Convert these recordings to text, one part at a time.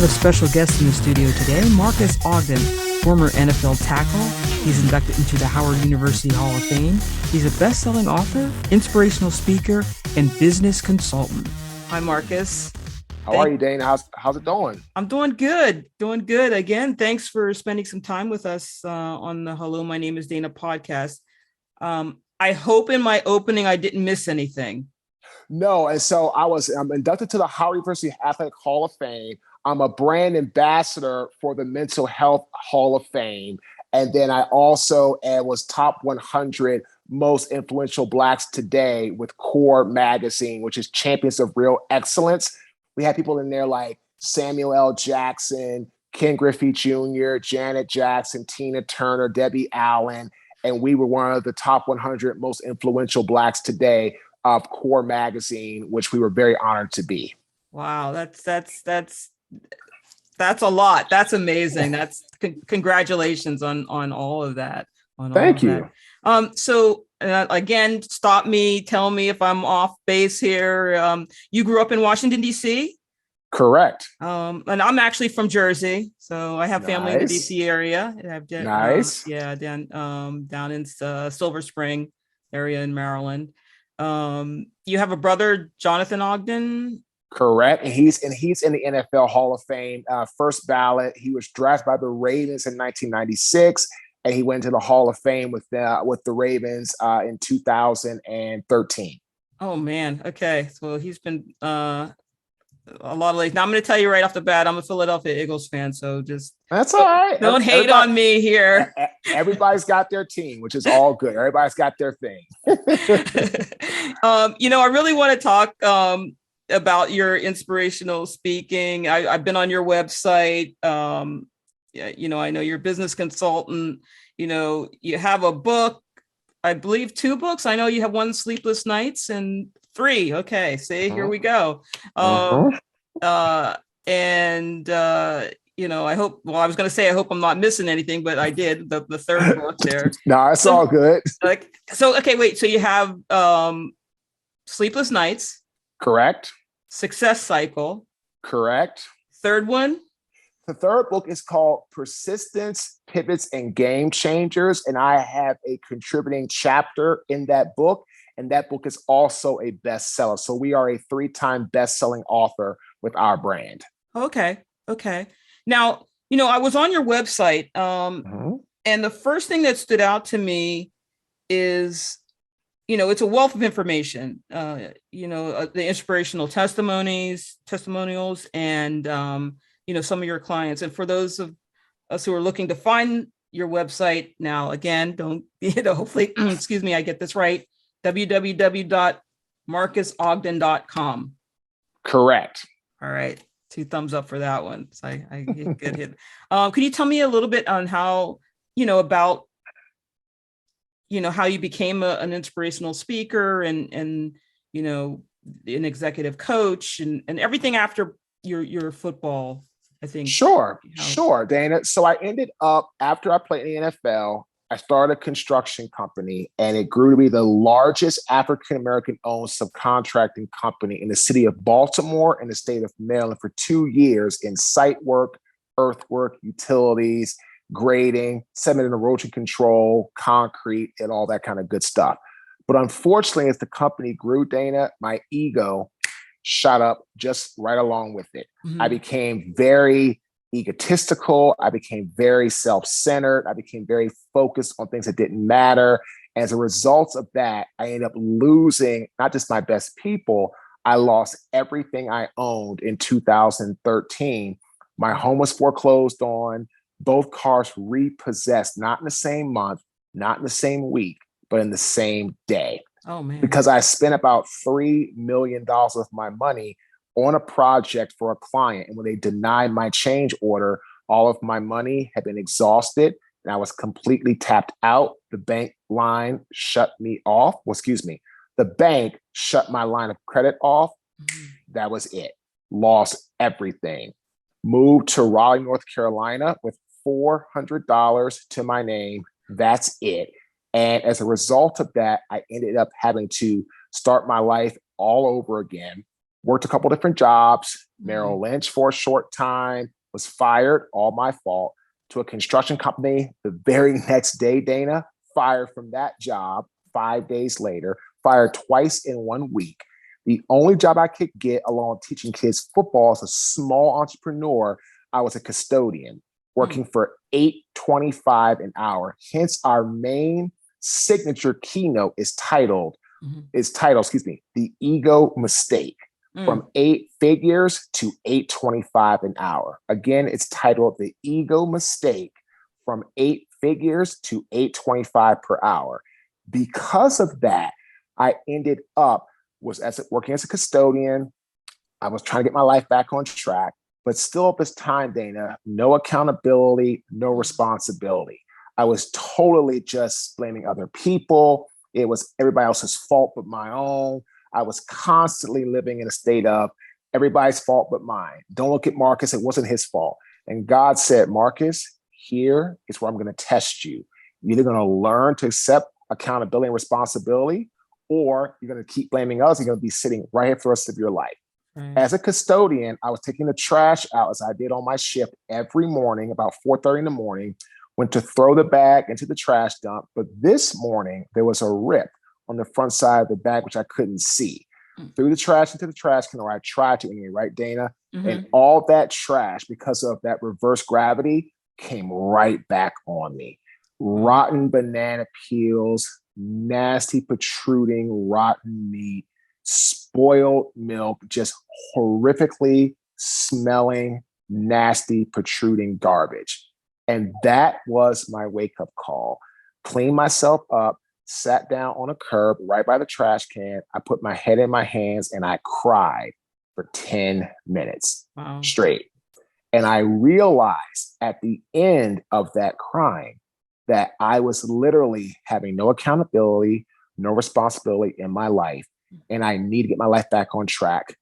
have a special guest in the studio today, Marques Ogden, former NFL tackle. He's inducted into the Howard University Hall of Fame. He's a best-selling author, inspirational speaker, and business consultant. Hi, Marques. How are you, Dane? How's it going? I'm doing good. Doing good. Again, thanks for spending some time with us on the Hello, My Name is Dana podcast. I hope in my opening I didn't miss anything. No, and so I'm inducted to the Howard University Athletic Hall of Fame. I'm a brand ambassador for the Mental Health Hall of Fame. And then I also was top 100 most influential Blacks today with Core Magazine, which is Champions of Real Excellence. We had people in there like Samuel L. Jackson, Ken Griffey Jr., Janet Jackson, Tina Turner, Debbie Allen, and we were one of the top 100 most influential Blacks today of Core Magazine, which we were very honored to be. Wow, that's a lot. That's amazing. That's congratulations on all of that. Thank you. So again, stop me, tell me if I'm off base here. You grew up in Washington, D.C.? Correct. And I'm actually from Jersey, so I have family in the D.C. area. Nice. Down in Silver Spring area in Maryland. You have a brother, Jonathan Ogden. Correct. And he's in the NFL Hall of Fame, first ballot. He was drafted by the Ravens in 1996, and he went to the Hall of Fame with the Ravens in 2013. Oh man. Okay. So he's been a lot of late. Now I'm going to tell you right off the bat, I'm a Philadelphia Eagles fan, so just that's all right. Don't hate on me here. Everybody's got their team, which is all good. Everybody's got their thing. I really want to talk about your inspirational speaking. I've been on your website. I know you're a business consultant. You have a book, I believe 2 books. I know you have one, Sleepless Nights, and 3. Okay, see, here we go. I hope, I was going to say, I hope I'm not missing anything, but I did the 3rd book there. No, it's all good. Okay, wait. So you have Sleepless Nights. Correct. Success Cycle. Correct. 3rd one? The 3rd book is called Persistence, Pivots, and Game Changers. And I have a contributing chapter in that book. And that book is also a bestseller. So we are a 3-time best-selling author with our brand. Okay. Now, I was on your website, and the first thing that stood out to me is, it's a wealth of information, the inspirational testimonials, and, some of your clients. And for those of us who are looking to find your website now, again, don't, hopefully, excuse me, I get this right, www.marquesogden.com. Correct. All right. 2 thumbs up for that one. So I get hit. Can you tell me a little bit on how, about, how you became an inspirational speaker and an executive coach and everything after your football, I think. Sure, Dana. So I ended up, after I played in the NFL, I started a construction company, and it grew to be the largest African-American owned subcontracting company in the city of Baltimore and the state of Maryland for 2 years in site work, earthwork, utilities, grading, sediment and erosion control, concrete, and all that kind of good stuff. But unfortunately, as the company grew, Dana, my ego shot up just right along with it. Mm-hmm. I became very egotistical. I became very self-centered. I became very focused on things that didn't matter. As a result of that, I ended up losing not just my best people, I lost everything I owned in 2013. My home was foreclosed on, both cars repossessed, not in the same month, not in the same week, but in the same day. Oh, man. Because I spent about $3 million of my money on a project for a client. And when they denied my change order, all of my money had been exhausted and I was completely tapped out. The bank line shut me off. The bank shut my line of credit off. That was it. Lost everything. Moved to Raleigh, North Carolina with $400 to my name. That's it. And as a result of that, I ended up having to start my life all over again. worked a couple different jobs, Merrill Lynch for a short time, was fired, all my fault, to a construction company the very next day, Dana, fired from that job 5 days later, fired twice in 1 week. The only job I could get along with teaching kids football as a small entrepreneur, I was a custodian working for $8.25 an hour. Hence our main signature keynote is titled, The Ego Mistake. From 8 figures to $8.25 an hour. Again, it's titled The Ego Mistake, from 8 figures to $8.25 per hour. Because of that, I ended up working as a custodian. I was trying to get my life back on track, but still at this time, Dana, no accountability, no responsibility. I was totally just blaming other people. It was everybody else's fault but my own. I was constantly living in a state of everybody's fault but mine. Don't look at Marcus. It wasn't his fault. And God said, Marcus, here is where I'm going to test you. You're either going to learn to accept accountability and responsibility, or you're going to keep blaming us. You're going to be sitting right here for the rest of your life. As a custodian, I was taking the trash out as I did on my shift every morning, about 4:30 in the morning, went to throw the bag into the trash dump. But this morning, there was a rip on the front side of the bag, which I couldn't see. Threw the trash into the trash can, or I tried to anyway, right, Dana? And all that trash, because of that reverse gravity, came right back on me. Rotten banana peels, nasty protruding rotten meat, spoiled milk, just horrifically smelling, nasty protruding garbage. And that was my wake-up call. Cleaned myself up, sat down on a curb right by the trash can. I put my head in my hands and I cried for 10 minutes straight. And I realized at the end of that crying that I was literally having no accountability, no responsibility in my life. And I need to get my life back on track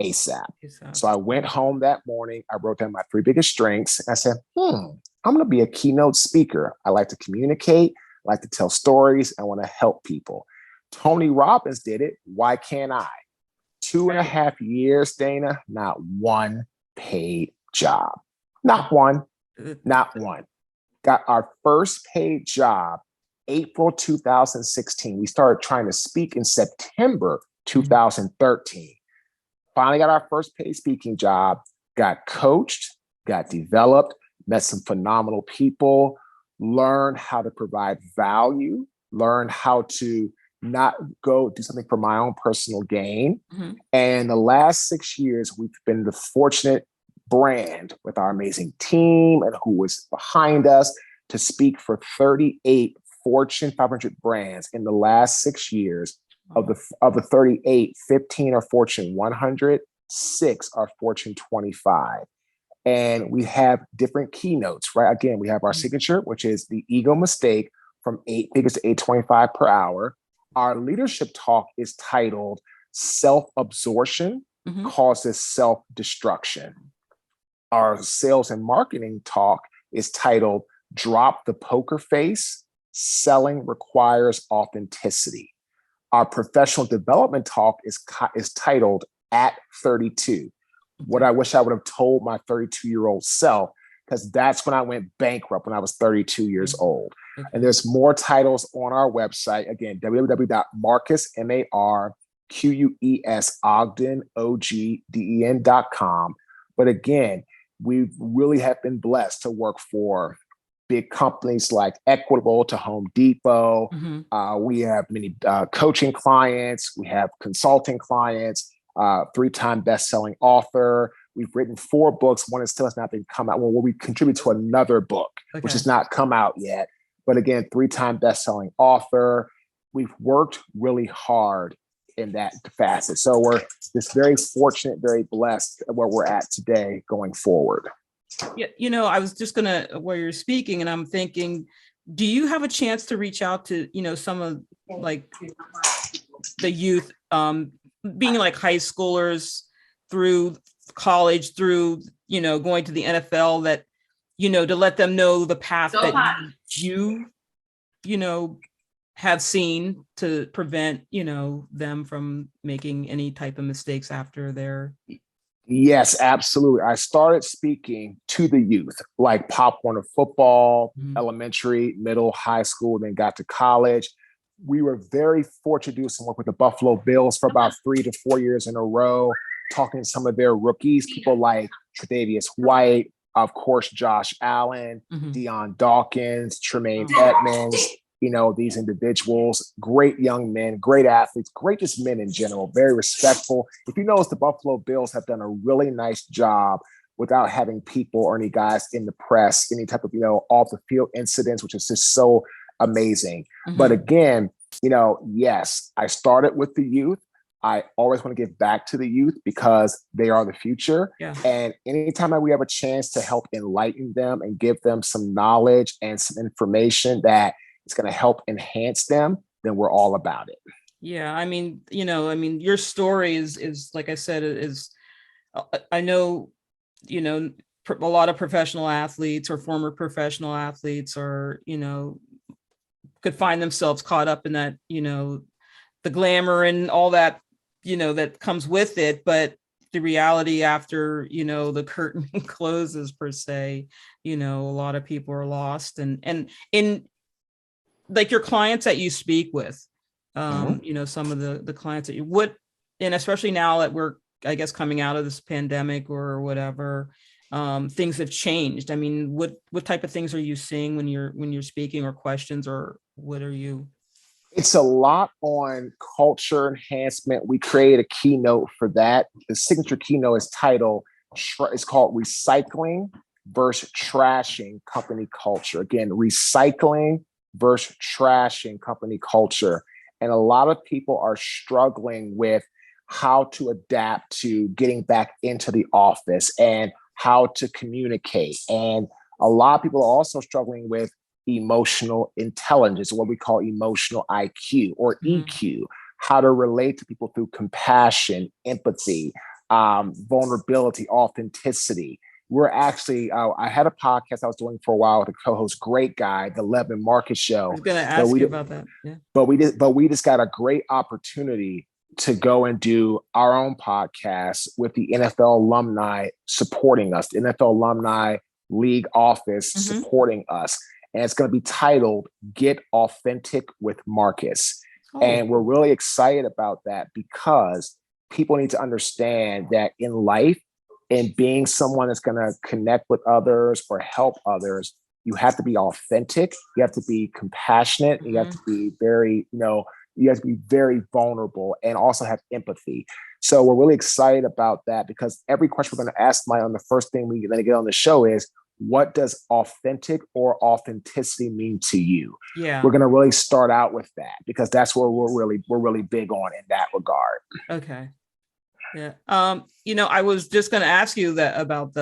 ASAP. So I went home that morning. I wrote down my 3 biggest strengths. I said, I'm going to be a keynote speaker. I like to communicate. I like to tell stories. I want to help people. Tony Robbins did it. Why can't I? 2.5 years, Dana, not one paid job. Not one. Got our first paid job April 2016. We started trying to speak in September 2013. Finally got our first paid speaking job, got coached, got developed, met some phenomenal people, learned how to provide value, learned how to not go do something for my own personal gain. And the last 6 years, we've been the fortunate brand with our amazing team and who was behind us to speak for 38 Fortune 500 brands in the last 6 years. Of the 38, 15 are Fortune 100, 6 are Fortune 25. And we have different keynotes, right? Again, we have our signature, which is the ego mistake, from 8 figures to 8.25 per hour. Our leadership talk is titled Self-Absorption Causes Self-Destruction. Our sales and marketing talk is titled Drop the Poker Face, Selling Requires Authenticity. Our professional development talk is titled At 32. What I wish I would have told my 32-year-old self, because that's when I went bankrupt when I was 32 years old. And there's more titles on our website. Again, www.marques, M-A-R-Q-U-E-S, Ogden, O-G-D-E-N.com. But again, we really have been blessed to work for big companies like Equitable to Home Depot. We have many coaching clients. We have consulting clients, 3-time best-selling author. We've written 4 books. One is still has not been come out. Well, we contribute to another book, which has not come out yet. But again, 3-time best-selling author. We've worked really hard in that facet. So we're just very fortunate, very blessed where we're at today going forward. Yeah, I was just where you're speaking, and I'm thinking, do you have a chance to reach out to, some of like the youth, being like high schoolers through college, through, going to the NFL, that, to let them know the path that you have seen to prevent, them from making any type of mistakes after their. Yes, absolutely. I started speaking to the youth, like Pop Warner football, elementary, middle, high school, then got to college. We were very fortunate to do some work with the Buffalo Bills for about 3 to 4 years in a row, talking to some of their rookies, people like Tre'Davious White, of course, Josh Allen, Deion Dawkins, Tremaine Edmonds, these individuals, great young men, great athletes, great just men in general, very respectful. If you notice, the Buffalo Bills have done a really nice job without having people or any guys in the press, any type of, off the field incidents, which is just so amazing. But again, yes, I started with the youth. I always want to give back to the youth because they are the future. Yeah. And anytime we have a chance to help enlighten them and give them some knowledge and some information that it's going to help enhance them, then we're all about it. Yeah. I mean, your story is like I said, I know, a lot of professional athletes or former professional athletes are, could find themselves caught up in that, the glamour and all that, that comes with it. But the reality after, the curtain closes per se, a lot of people are lost. And in like your clients that you speak with, some of the clients that you would, and especially now that we're, I guess, coming out of this pandemic or whatever, things have changed. I mean, what type of things are you seeing when you're speaking, or questions, or what are you? It's a lot on culture enhancement. We created a keynote for that. The signature keynote is titled, it's called Recycling versus Trashing Company Culture. Again, recycling versus trashing company culture. And a lot of people are struggling with how to adapt to getting back into the office and how to communicate. And a lot of people are also struggling with emotional intelligence, what we call emotional IQ or EQ, how to relate to people through compassion, empathy, vulnerability, authenticity. We're actually, I had a podcast I was doing for a while with a co-host, great guy, the Levin Marcus Show. I was going to ask you about that. Yeah. But we just got a great opportunity to go and do our own podcast with the NFL alumni supporting us, the NFL alumni league office supporting us. And it's going to be titled Get Authentic with Marques. And we're really excited about that because people need to understand that in life, and being someone that's going to connect with others or help others, you have to be authentic. You have to be compassionate. You have to be very, you have to be very vulnerable and also have empathy. So we're really excited about that because every question we're going to ask on the first thing we're going to get on the show is, what does authentic or authenticity mean to you? Yeah. We're going to really start out with that because that's where we're really big on in that regard. Okay. Yeah. I was just going to ask you that about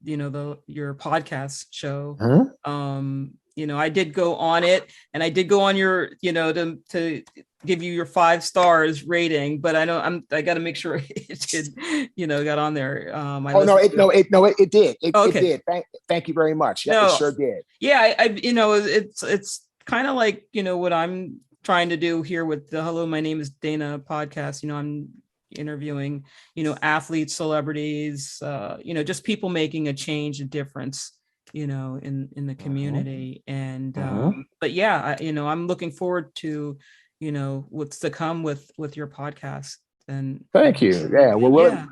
your podcast show. I did go on it, and I did go on your, to give you your 5 stars rating, but I know I got to make sure it did, got on there. It did. It did. Thank you very much. Yeah, it sure did. Yeah. It's kind of like, what I'm trying to do here with the Hello, My Name is Dana podcast. I'm interviewing, athletes, celebrities, just people making a change, a difference, in the community. And, but yeah, I'm looking forward to, what's to come with your podcast. And thank you. Yeah. We're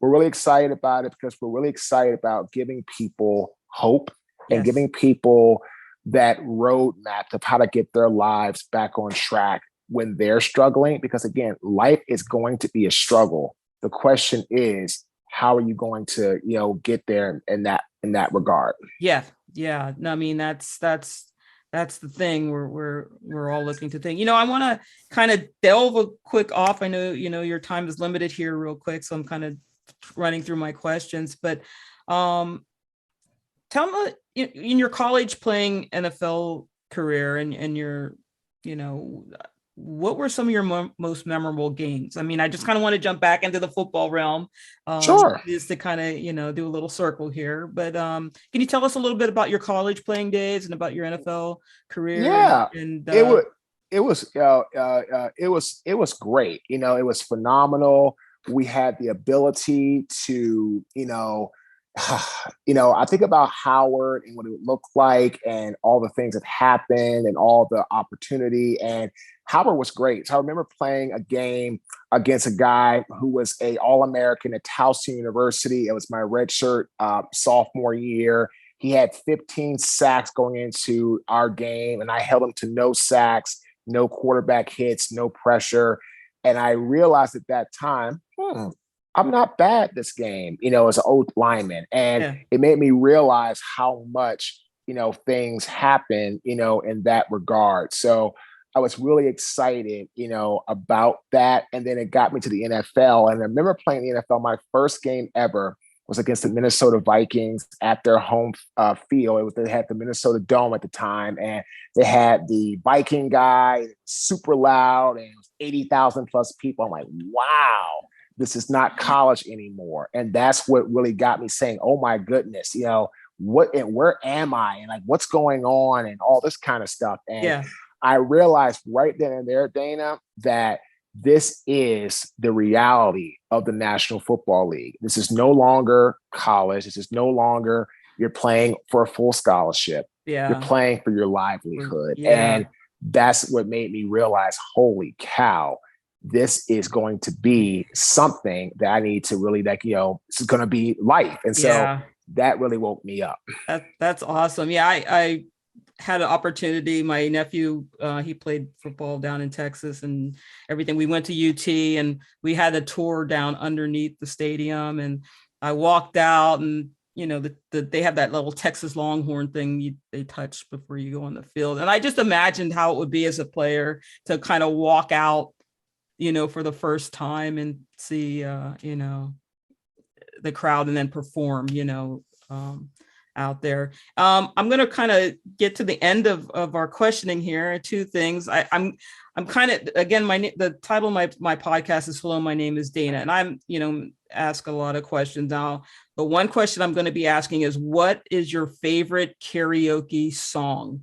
really excited about it because we're really excited about giving people hope and giving people that roadmap of how to get their lives back on track when they're struggling, because again, life is going to be a struggle. The question is, how are you going to, get there in that regard? Yeah. Yeah. No, I mean, that's the thing we're all looking to think. I want to kind of delve a quick off. I know, your time is limited here real quick, so I'm kind of running through my questions, but tell me, in your college playing NFL career and your, what were some of your most memorable games? I mean, I just kind of want to jump back into the football realm, sure, just to kind of, do a little circle here. But can you tell us a little bit about your college playing days and about your NFL career? Yeah, and it it was great. You know, it was phenomenal. We had the ability to, I think about Howard and what it would look like and all the things that happened and all the opportunity. And Howard was great. So I remember playing a game against a guy who was a All-American at Towson University. It was my redshirt sophomore year. He had 15 sacks going into our game, and I held him to no sacks, no quarterback hits, no pressure. And I realized at that time, I'm not bad this game, as an old lineman. And it made me realize how much, things happen, in that regard. So I was really excited, about that. And then it got me to the NFL. And I remember playing the NFL. My first game ever was against the Minnesota Vikings at their home field. They had the Minnesota Dome at the time, and they had the Viking guy, super loud, and it was 80,000 plus people. I'm like, wow, this is not college anymore. And that's what really got me saying, oh my goodness, where am I? And like, what's going on and all this kind of stuff. And I realized right then and there, Dana, that this is the reality of the National Football League. This is no longer college. This is no longer you're playing for a full scholarship. You're playing for your livelihood. And that's what made me realize, holy cow, this is going to be something that I need to really this is going to be life. And so that really woke me up. That's awesome. Yeah. I had an opportunity. My nephew, he played football down in Texas and everything. We went to UT and we had a tour down underneath the stadium. And I walked out and, they have that little Texas Longhorn thing they touch before you go on the field. And I just imagined how it would be as a player to kind of walk out, for the first time and see, the crowd and then perform, out there. I'm going to kind of get to the end of our questioning here. Two things. I'm kind of, again, the title of my podcast is Hello, my name is Dana. And I'm, ask a lot of questions now, but one question I'm going to be asking is, what is your favorite karaoke song?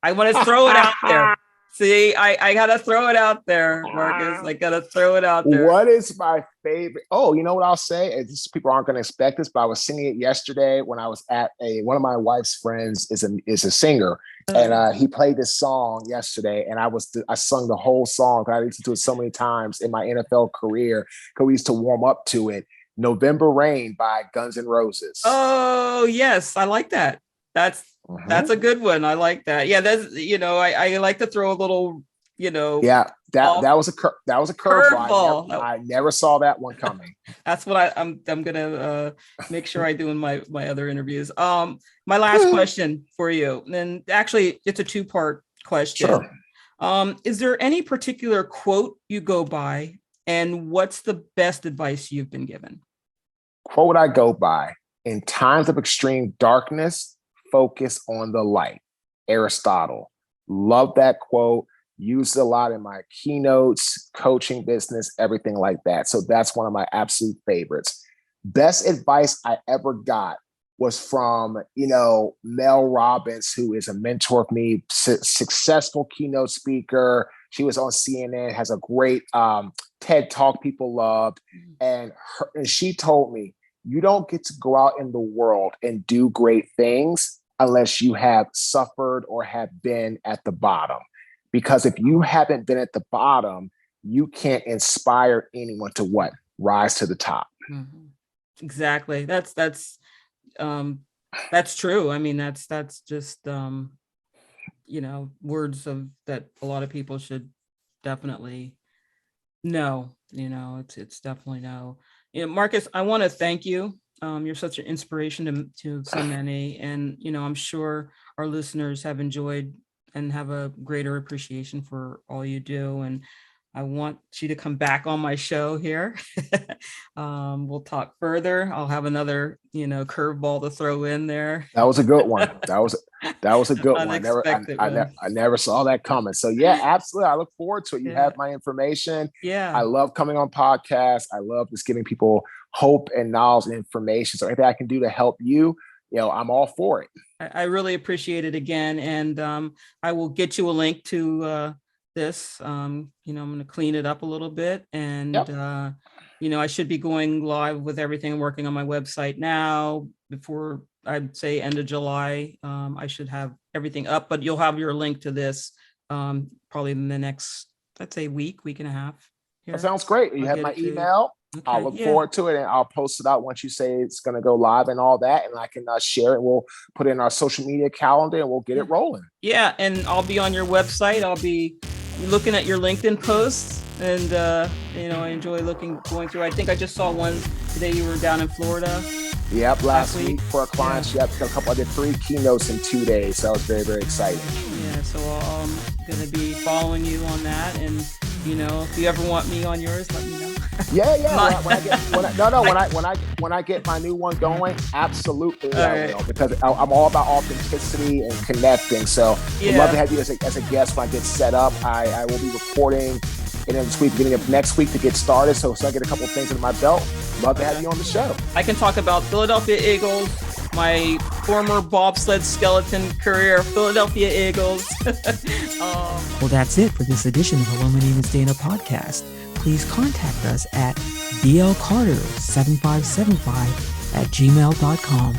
I want to throw it out there. See, I got to throw it out there, Marques. I got to throw it out there. What is my favorite? Oh, you know what I'll say? People aren't going to expect this, but I was singing it yesterday when I was at one of my wife's friends is a singer. And he played this song yesterday, and I sung the whole song. I listened to it so many times in my NFL career because we used to warm up to it. November Rain by Guns N' Roses. Oh, yes. I like that. That's a good one. I like that. Yeah, that's I like to throw a little, Yeah, that was a curveball. I never saw that one coming. That's what I'm gonna make sure I do in my other interviews. My last question for you, and actually it's a two-part question. Sure. Is there any particular quote you go by, and what's the best advice you've been given? Quote I go by: in times of extreme darkness, focus on the light. Aristotle. Love that quote. Used it a lot in my keynotes, coaching business, everything like that. So that's one of my absolute favorites. Best advice I ever got was from, Mel Robbins, who is a mentor of me, successful keynote speaker. She was on CNN, has a great TED Talk people loved. And she told me, you don't get to go out in the world and do great things unless you have suffered or have been at the bottom. Because if you haven't been at the bottom, you can't inspire anyone to rise to the top. Mm-hmm. Exactly. That's true. I mean, that's just, words of that a lot of people should definitely know, it's definitely know. Marques, I want to thank you. You're such an inspiration to so many. And, I'm sure our listeners have enjoyed and have a greater appreciation for all you do. And I want you to come back on my show here. We'll talk further. I'll have another, curveball to throw in there. That was a good one. That was a good one. I never saw that coming. So yeah, absolutely. I look forward to it. You have my information. Yeah. I love coming on podcasts. I love just giving people hope and knowledge and information. So anything I can do to help you, I'm all for it. I really appreciate it again. And I will get you a link to this. I'm going to clean it up a little bit, and Yep. I should be going live with everything. I'm working on my website now. Before, I'd say end of July, I should have everything up. But you'll have your link to this probably in the next, let's say, week and a half. Here. That sounds great. You I'll have get my it to you. email. Okay, I'll look yeah. forward to it, and I'll post it out once you say it's going to go live and all that, and I can share it. We'll put it in our social media calendar, and we'll get it rolling. Yeah, and I'll be on your website. I'll be looking at your LinkedIn posts, and I enjoy going through. I think I just saw one today. You were down in Florida. Yep, last week for our clients. Yeah. Yep, got a couple. I did 3 keynotes in 2 days. So that was very, very exciting. Yeah, so I'm gonna be following you on that, and if you ever want me on yours, let me know. Yeah. When I get my new one going, absolutely I will, because I'm all about authenticity and connecting. So I'd love to have you as a guest when I get set up. I will be reporting in this week, beginning of next week to get started. So I get a couple of things under my belt. Love to have you on the show. I can talk about Philadelphia Eagles, my former bobsled skeleton career, Philadelphia Eagles. Well, that's it for this edition of Hello, My Name is Dana podcast. Please contact us at blcarter7575@gmail.com.